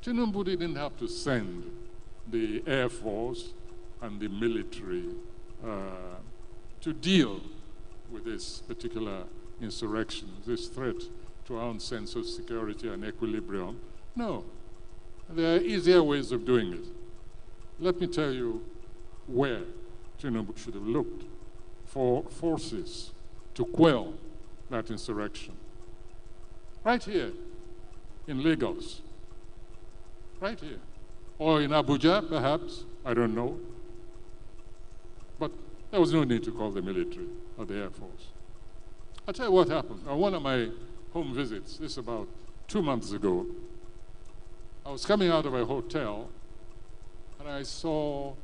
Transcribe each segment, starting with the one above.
Tinubu didn't have to send the Air Force and the military to deal with this particular insurrection, this threat to our own sense of security and equilibrium. No, there are easier ways of doing it. Let me tell you where Tinubu should have looked for forces to quell that insurrection. Right here in Lagos, right here. Or in Abuja, perhaps, I don't know. But there was no need to call the military or the Air Force. I'll tell you what happened. On one of my home visits, this about 2 months ago, I was coming out of a hotel and I saw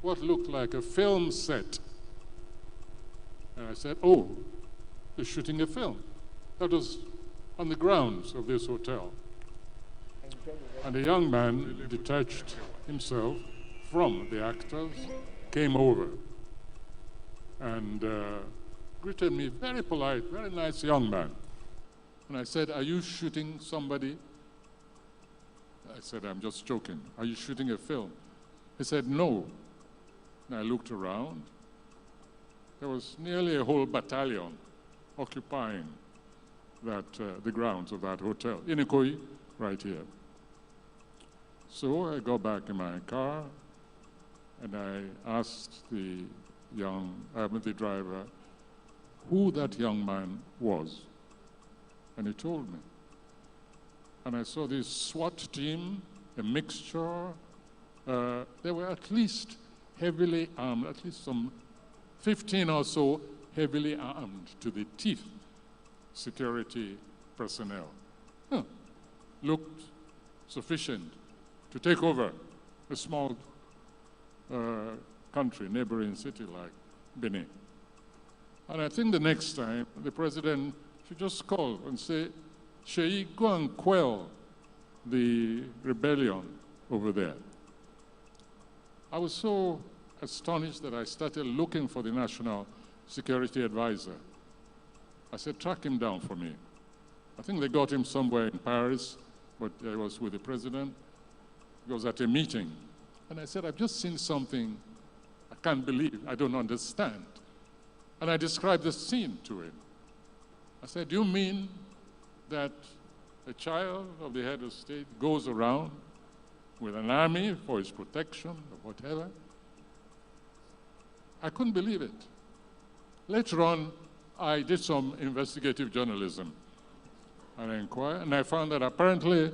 what looked like a film set. And I said, oh, they're shooting a film. That was on the grounds of this hotel. And a young man detached himself from the actors, came over and greeted me, very polite, very nice young man. And I said, are you shooting somebody? I said, I'm just joking. Are you shooting a film? He said, no. And I looked around. There was nearly a whole battalion occupying that, the grounds of that hotel, in Ikoyi, right here. So I got back in my car and I asked the driver who that young man was. And he told me. And I saw this SWAT team, a mixture. They were at least heavily armed, at least some 15 or so heavily armed to the teeth security personnel. Looked sufficient to take over a small country, neighboring city like Benin. And I think the next time, the president should just call and say, Seyi, go and quell the rebellion over there. I was so astonished that I started looking for the National Security Advisor. I said, track him down for me. I think they got him somewhere in Paris, but I was with the president. He was at a meeting. And I said, I've just seen something I can't believe, I don't understand. And I described the scene to him. I said, do you mean that a child of the head of state goes around with an army for his protection or whatever? I couldn't believe it. Later on, I did some investigative journalism and I inquired, and I found that apparently